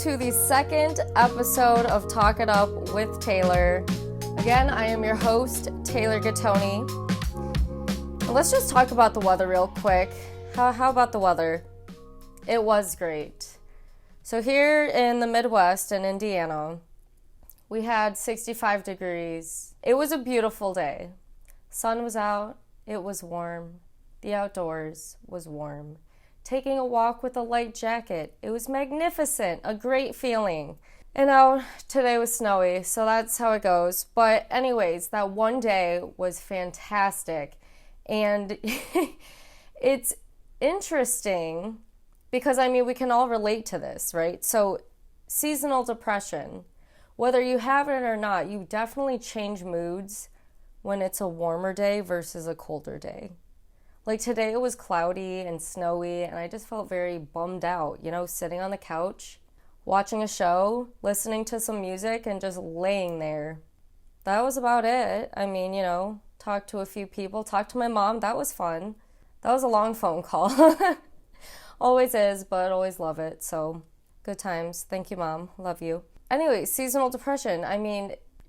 to the second episode of Talk It Up with Taylor. Again, I am your host, Taylor Gattoni. Let's just talk about the weather real quick. How about the weather? It was great. So here in the Midwest in Indiana, we had 65 degrees. It was a beautiful day. Sun was out. It was warm. The outdoors was warm. Taking a walk with a light jacket. It was magnificent. A great feeling. And now today was snowy, so that's how it goes. But anyways, that one day was fantastic. And it's interesting because, we can all relate to this, right? So seasonal depression, whether you have it or not, you definitely change moods when it's a warmer day versus a colder day. Like today it was cloudy and snowy and I just felt very bummed out, sitting on the couch, watching a show, listening to some music and just laying there. That was about it. Talked to a few people, talked to my mom. That was fun. That was a long phone call. Always is, but always love it. So good times. Thank you, Mom. Love you. Anyway, seasonal depression.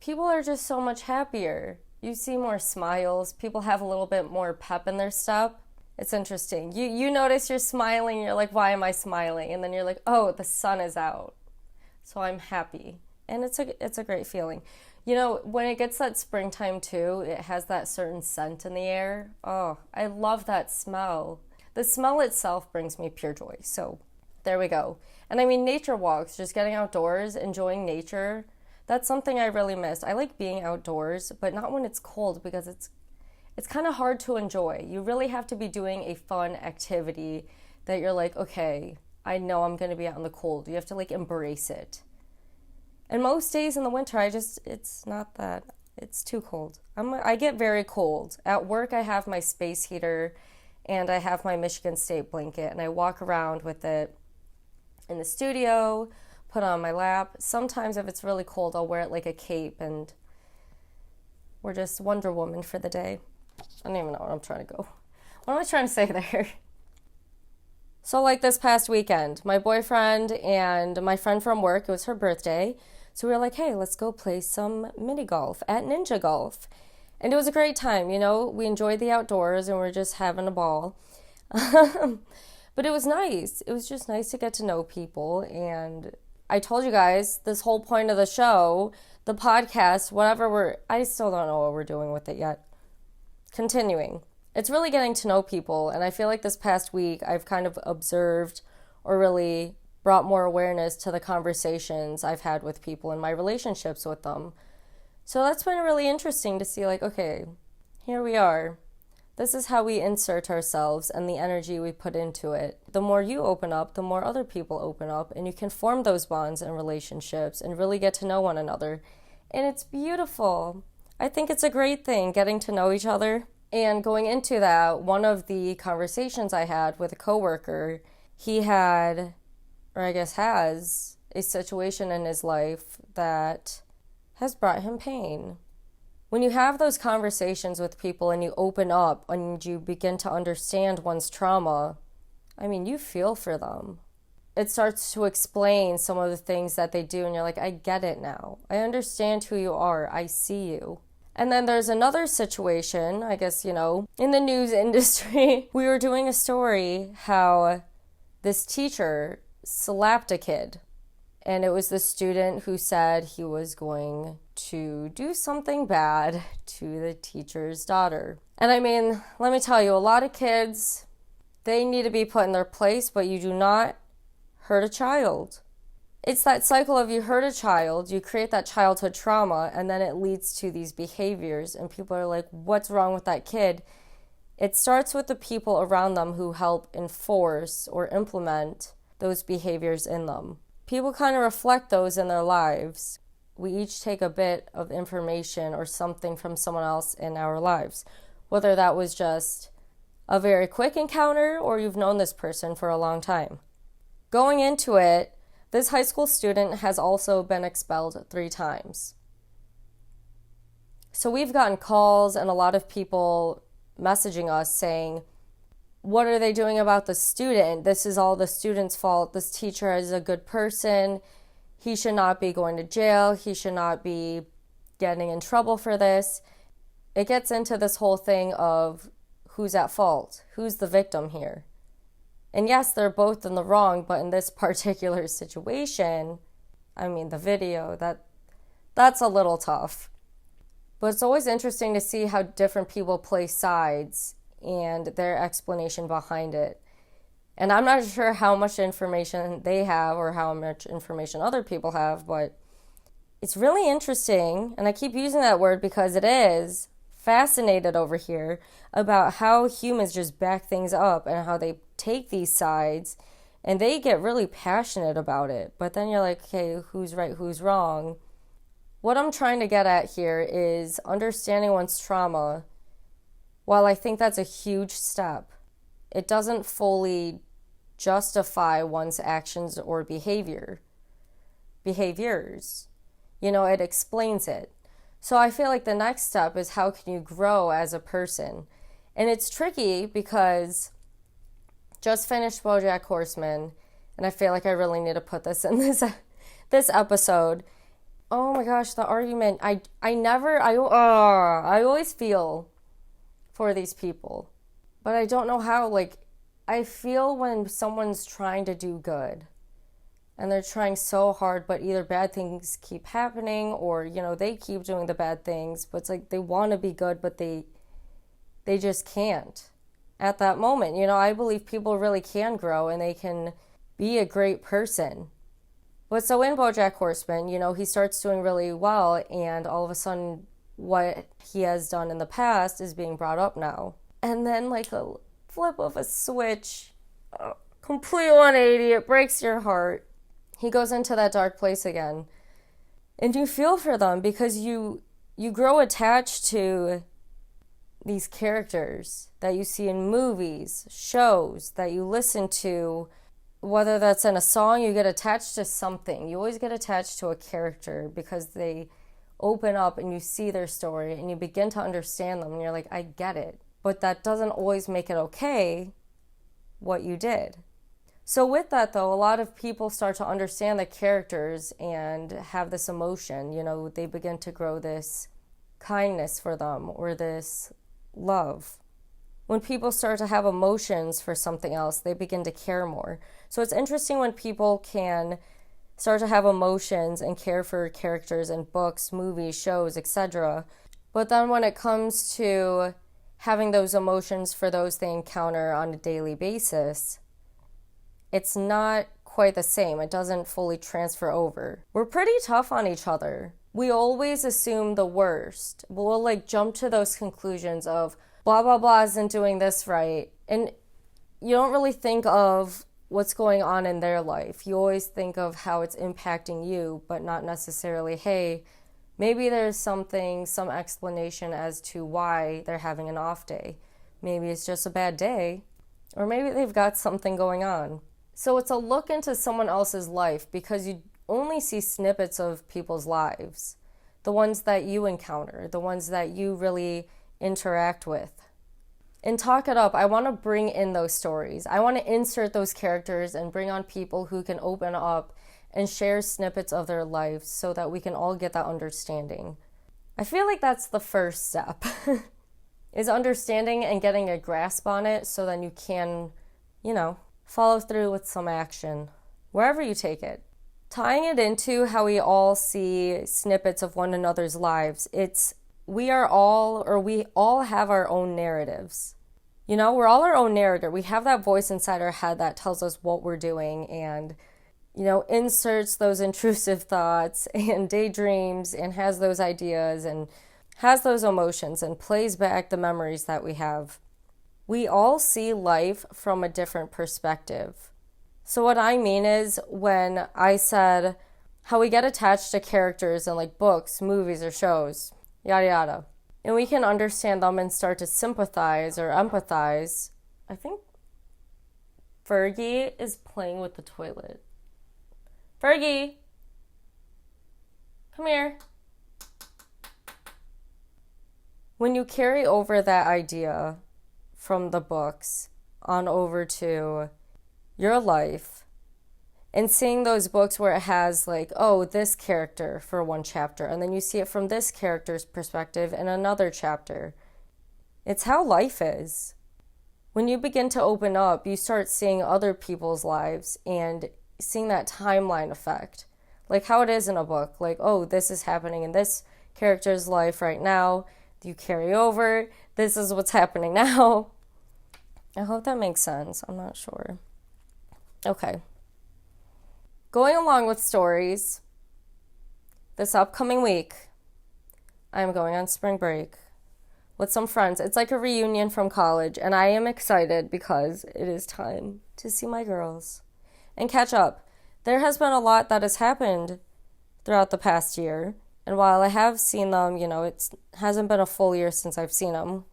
People are just so much happier. You see more smiles. People have a little bit more pep in their step. It's interesting. You notice you're smiling. You're like, why am I smiling? And then you're like, oh, the sun is out. So I'm happy. And it's a great feeling. When it gets that springtime too, it has that certain scent in the air. Oh, I love that smell. The smell itself brings me pure joy. So there we go. And nature walks, just getting outdoors, enjoying nature. That's something I really missed. I like being outdoors, but not when it's cold because it's kind of hard to enjoy. You really have to be doing a fun activity that you're like, okay, I know I'm going to be out in the cold. You have to embrace it. And most days in the winter, it's not that. It's too cold. I get very cold. At work, I have my space heater and I have my Michigan State blanket and I walk around with it in the studio, put on my lap. Sometimes if it's really cold, I'll wear it like a cape and we're just Wonder Woman for the day. I don't even know what I'm trying to go. What am I trying to say there? So this past weekend, my boyfriend and my friend from work, it was her birthday. So we were like, hey, let's go play some mini golf at Ninja Golf. And it was a great time, We enjoyed the outdoors and we're just having a ball. But it was nice. It was just nice to get to know people. And I told you guys, this whole point of the show, the podcast, I still don't know what we're doing with it yet. Continuing. It's really getting to know people. And I feel like this past week, I've kind of observed or really brought more awareness to the conversations I've had with people and my relationships with them. So that's been really interesting to see okay, here we are. This is how we insert ourselves and the energy we put into it. The more you open up, the more other people open up, and you can form those bonds and relationships and really get to know one another. And it's beautiful. I think it's a great thing, getting to know each other. And going into that, one of the conversations I had with a coworker, he had, or I guess has, a situation in his life that has brought him pain. When you have those conversations with people and you open up and you begin to understand one's trauma, you feel for them. It starts to explain some of the things that they do and you're like, I get it now. I understand who you are. I see you. And then there's another situation, I guess, in the news industry. We were doing a story how this teacher slapped a kid. And it was the student who said he was going to do something bad to the teacher's daughter. And let me tell you, a lot of kids, they need to be put in their place, but you do not hurt a child. It's that cycle of you hurt a child, you create that childhood trauma, and then it leads to these behaviors. And people are like, what's wrong with that kid? It starts with the people around them who help enforce or implement those behaviors in them. People kind of reflect those in their lives. We each take a bit of information or something from someone else in our lives, whether that was just a very quick encounter or you've known this person for a long time. Going into it, this high school student has also been expelled 3 times. So we've gotten calls and a lot of people messaging us saying, what are they doing about the student? This is all the student's fault. This teacher is a good person. He should not be going to jail. He should not be getting in trouble for this. It gets into this whole thing of who's at fault, who's the victim here. And yes, they're both in the wrong, but in this particular situation, I mean, the video, that's a little tough. But it's always interesting to see how different people play sides and their explanation behind it. And I'm not sure how much information they have or how much information other people have, but it's really interesting, and I keep using that word because it is, fascinated over here about how humans just back things up and how they take these sides and they get really passionate about it. But then you're like, okay, who's right, who's wrong? What I'm trying to get at here is understanding one's trauma. While I think that's a huge step, it doesn't fully justify one's actions or behaviors. It explains it. So I feel like the next step is how can you grow as a person? And it's tricky because just finished BoJack Horseman, and I feel like I really need to put this in this episode. Oh my gosh, the argument. I always feel for these people, but I don't know how. Like, I feel when someone's trying to do good and they're trying so hard, but either bad things keep happening or, they keep doing the bad things, but it's like they want to be good, but they just can't at that moment. I believe people really can grow and they can be a great person. But so in BoJack Horseman, he starts doing really well, and all of a sudden what he has done in the past is being brought up now. And then like a flip of a switch, complete 180, it breaks your heart. He goes into that dark place again. And you feel for them because you grow attached to these characters that you see in movies, shows, that you listen to. Whether that's in a song, you get attached to something. You always get attached to a character because they open up and you see their story and you begin to understand them and you're like, I get it. But that doesn't always make it okay what you did. So with that though, a lot of people start to understand the characters and have this emotion. They begin to grow this kindness for them or this love. When people start to have emotions for something else, they begin to care more. So it's interesting when people can start to have emotions and care for characters in books, movies, shows, etc. But then when it comes to having those emotions for those they encounter on a daily basis, it's not quite the same. It doesn't fully transfer over. We're pretty tough on each other. We always assume the worst. We'll jump to those conclusions of blah, blah, blah isn't doing this right. And you don't really think of what's going on in their life. You always think of how it's impacting you, but not necessarily, hey, maybe there's some explanation as to why they're having an off day. Maybe it's just a bad day, or maybe they've got something going on. So it's a look into someone else's life because you only see snippets of people's lives, the ones that you encounter, the ones that you really interact with. In Talk It Up, I want to bring in those stories. I want to insert those characters and bring on people who can open up and share snippets of their lives so that we can all get that understanding. I feel like that's the first step, is understanding and getting a grasp on it so then you can, follow through with some action, wherever you take it. Tying it into how we all see snippets of one another's lives, we all have our own narratives. We're all our own narrator. We have that voice inside our head that tells us what we're doing and, inserts those intrusive thoughts and daydreams and has those ideas and has those emotions and plays back the memories that we have. We all see life from a different perspective. So what I mean is when I said how we get attached to characters in books, movies, or shows, yada yada, and we can understand them and start to sympathize or empathize. I think Fergie is playing with the toilet. Fergie, come here. When you carry over that idea from the books on over to your life and seeing those books where it has like, oh, this character for one chapter, and then you see it from this character's perspective in another chapter. It's how life is. When you begin to open up, you start seeing other people's lives and seeing that timeline effect. Like how it is in a book. Like, oh, this is happening in this character's life right now. You carry over. This is what's happening now. I hope that makes sense. I'm not sure. Okay. Going along with stories, this upcoming week, I'm going on spring break with some friends. It's like a reunion from college, and I am excited because it is time to see my girls and catch up. There has been a lot that has happened throughout the past year, and while I have seen them, it hasn't been a full year since I've seen them.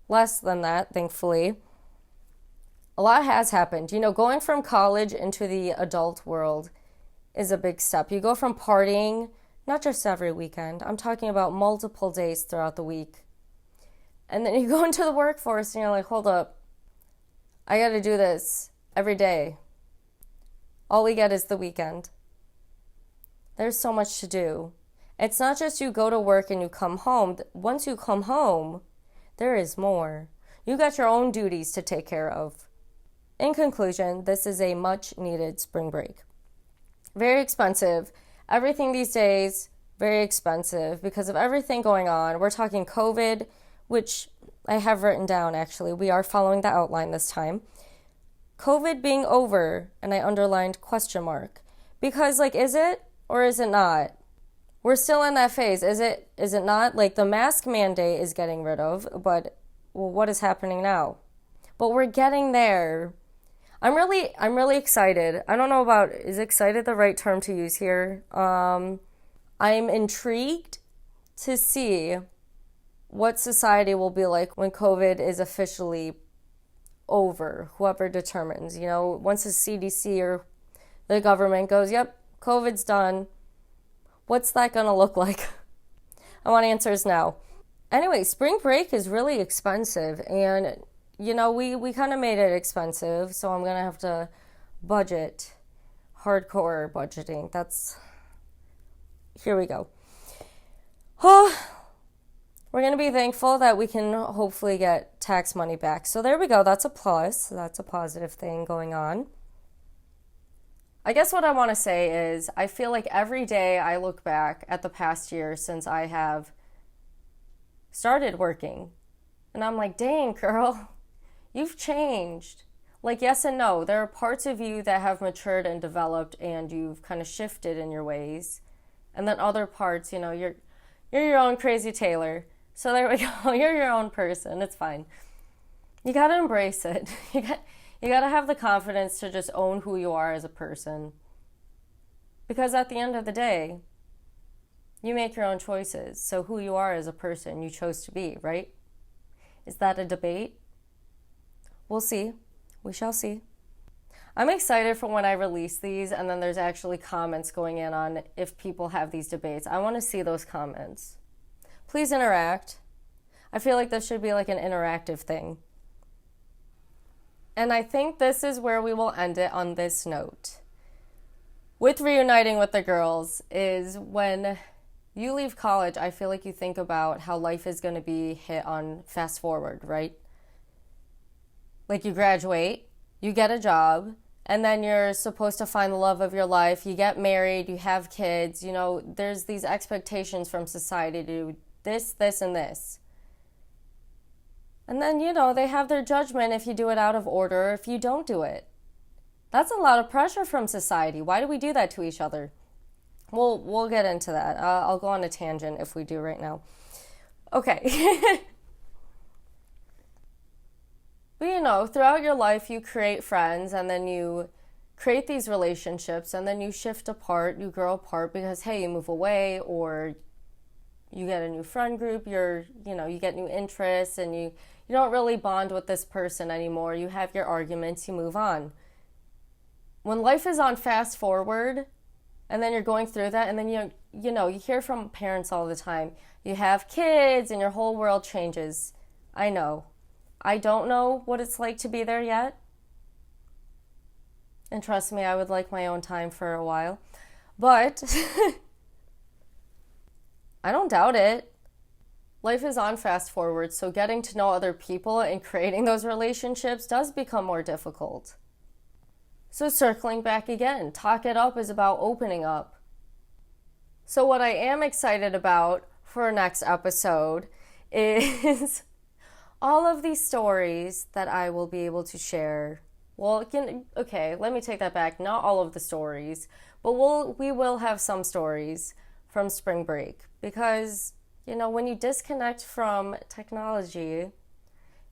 Less than that, thankfully. A lot has happened. Going from college into the adult world is a big step. You go from partying, not just every weekend, I'm talking about multiple days throughout the week. And then you go into the workforce and you're like, hold up, I gotta do this every day. All we get is the weekend. There's so much to do. It's not just you go to work and you come home. Once you come home, there is more. You got your own duties to take care of. In conclusion, this is a much needed spring break. Very expensive. Everything these days, very expensive because of everything going on. We're talking COVID, which I have written down actually. We are following the outline this time. COVID being over, and I underlined question mark. Because is it or is it not? We're still in that phase. Is it not? The mask mandate is getting rid of, but what is happening now? But we're getting there. I'm really excited. I don't know about, is excited the right term to use here? I'm intrigued to see what society will be like when COVID is officially over, whoever determines. Once the CDC or the government goes, yep, COVID's done, what's that going to look like? I want answers now. Anyway, spring break is really expensive, and we kind of made it expensive, so I'm going to have to budget, hardcore budgeting. Here we go. We're going to be thankful that we can hopefully get tax money back. So there we go. That's a plus. That's a positive thing going on. I guess what I want to say is I feel like every day I look back at the past year since I have started working, and I'm like, dang, girl, you've changed. Yes and no. There are parts of you that have matured and developed and you've kind of shifted in your ways. And then other parts, you're your own crazy Taylor. So there we go. You're your own person. It's fine. You got to embrace it. You got to have the confidence to just own who you are as a person. Because at the end of the day, you make your own choices. So who you are as a person, you chose to be, right? Is that a debate? We'll see. We shall see. I'm excited for when I release these and then there's actually comments going in on if people have these debates. I want to see those comments. Please interact. I feel like this should be an interactive thing. And I think this is where we will end it on this note. With reuniting with the girls is when you leave college, I feel like you think about how life is going to be hit on fast forward, right? You graduate, you get a job, and then you're supposed to find the love of your life. You get married, you have kids. There's these expectations from society to do this, this, and this. And then, they have their judgment if you do it out of order or if you don't do it. That's a lot of pressure from society. Why do we do that to each other? We'll get into that. I'll go on a tangent if we do right now. Okay. But throughout your life, you create friends and then you create these relationships and then you shift apart, you grow apart because, hey, you move away or you get a new friend group, you get new interests and you don't really bond with this person anymore. You have your arguments, you move on. When life is on fast forward and then you're going through that and then you hear from parents all the time, you have kids and your whole world changes. I know. I don't know what it's like to be there yet. And trust me, I would like my own time for a while. But I don't doubt it. Life is on fast forward, so getting to know other people and creating those relationships does become more difficult. So circling back again, Talk It Up is about opening up. So what I am excited about for our next episode is all of these stories that I will be able to share. Well, okay, let me take that back. Not all of the stories, but we will have some stories from spring break because, when you disconnect from technology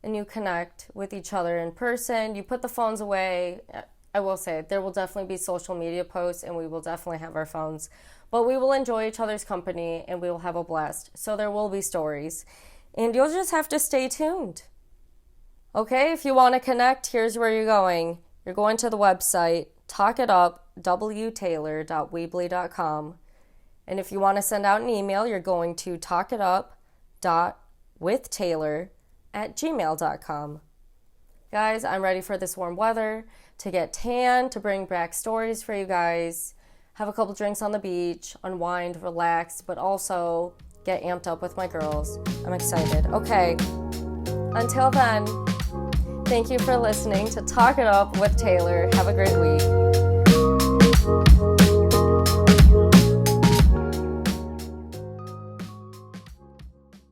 and you connect with each other in person, you put the phones away. I will say there will definitely be social media posts and we will definitely have our phones, but we will enjoy each other's company and we will have a blast. So there will be stories and you'll just have to stay tuned. Okay, if you want to connect, here's where you're going. You're going to the website, talkitupwtaylor.weebly.com. And if you want to send out an email, you're going to talkitup.withtaylor@gmail.com. Guys, I'm ready for this warm weather, to get tan, to bring back stories for you guys, have a couple drinks on the beach, unwind, relax, but also get amped up with my girls. I'm excited. Okay, until then, thank you for listening to Talk It Up with Taylor. Have a great week.